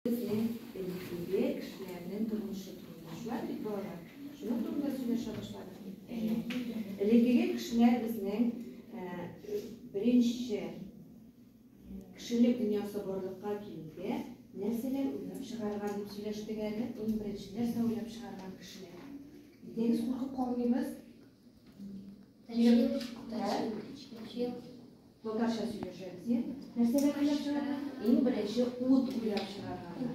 Bizning kishilarning turmushi turmushlar iborat. Shuni turda söyleşe başladık. Ilgili kishilar bizning birinchi kishilik dunyosi borliqqa keldi. Narsalar o'ylab chiqargan deb söylashdigani, eng birinchi narsa o'ylab chiqargan kishilar. Dengiz qo'rqib qolmaymiz. To'g'ri söylashamiz. Narsalar o'ylab chiqargan, eng birinchi o't o'ylab chiqarganlar.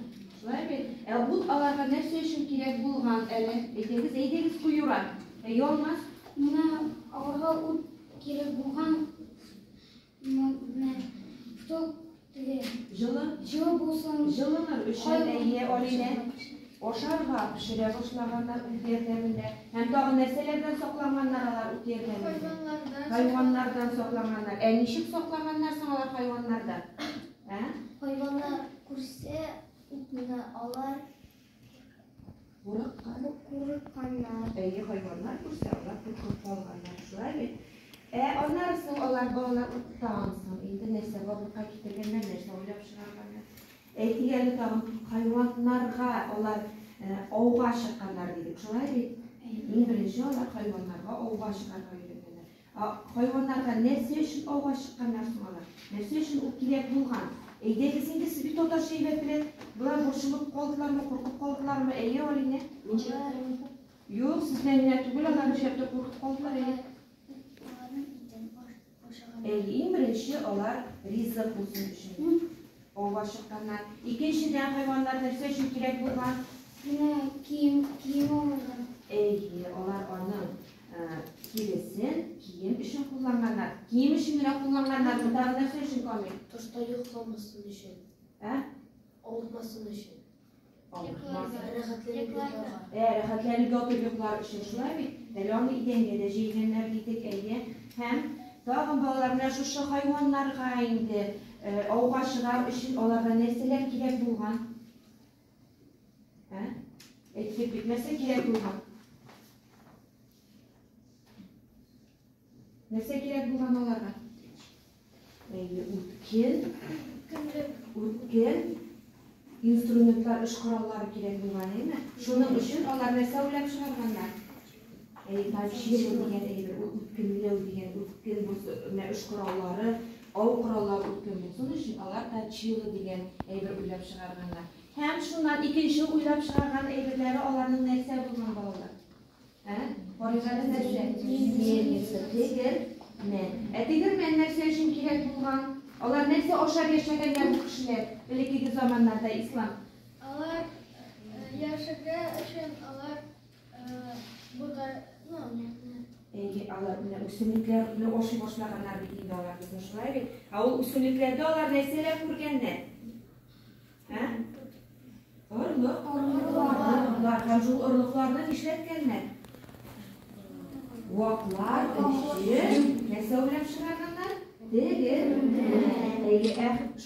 O't alarga narsa uchun kerak bo'lgan, aytsangiz qo'yurak. Yolmaz. Mana orga o't kerak bo'lgan Жылы болсаң, жылыныр үшін олине ошарға пішіре башлағандар үттердемінде. Hem тағы нәрселерден соқланғандар алар үттердемінде. Хайванlardan соқланғандар. Нишік соқланғандар саңалар хайванlardan? Хайванlar көрсе, алар қорыққандар. Хайванlar көрсе, алар қорқып қалғандар. Шулай бит. Onlar için onlar bağlar utansan, indi nerse bablığa getirgenler nerse oylap çıkarganlar. Diğerli tağın hayvanlarga onlar ovga çıkanlar dedik. Şolay bit. En birinci onlar hayvanlarga ovga çıkargan öğrengenler. Hayvanlarga nerse için ovga çıkanlar sonalar. Nerse için o kirek bulgan. Degesinde siz bir total şey bilen, bular boşulup kaldılar mı, korkup kaldılar mı? Olayne? Yok, sizden yine tügül adam şey yaptı, korkup kaldılar. En birinci onlar rizq olsun için ova çıkanlar. İkinciden hayvanlar nerse için kirek bulgan? Kiyim olmadan. Onlar onun kiyim için kullanganlar. Kiyim için kullanganlar mı? Daha nerse için kalmıyor? Toşta yoklamasın için. Olmasın için. Rahatlarını götürüyorlar için şunlar bir. Devamlı idenge de jeygenler dedik hem dağın bağlarına şu hayvanlarga indi ovga çıgar için onlardan nerseler kirek bulgan? Etip bitmese kirek bulgan. Nerse kirek bulgan onlarga? Utken, instrumentlar, iş kuralları kirek bulgan değil mi? Şunun için onlar nerse oylap çıkarganlar? Şiir diyen, utkenliyor diyen, utken bu iş kuralları, av kuralları utken bulsun için onlar çiğli diyen uylap çıkarganlar. Hem şundan ikinci uylap çıkargan eybirleri onların nerse bulgan balalar. Orada nerse? Tegir men nerse için kirek bulgan? Onlar nerse oşa geçmekenler bu kişiler? Belki zamanlarda İslam. Onlar yaşadığı için onlar burada Allah üstünlüklerle oşu boşlaganlar bildiğinde olar bizim şulay bit. O üstünlüklerde olar neseler kurgenler? Irlıklar. Hem şu ırlıklardan işletkenler. Vaklar, işçi, nese oylap çıkarganlar? Değil.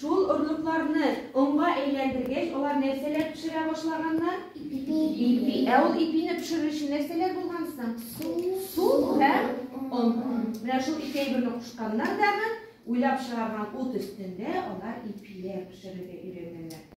Şul ırlıklarını onga eğlendirgeç, olar neseler pişire başlaganlar? İpi. O ipini pişirir için neseler bulgansın? Su hem on. Ve şu ipeyi birine kuşkanlar da uylap çıkargan ot üstünde onlar ipiler pişirir.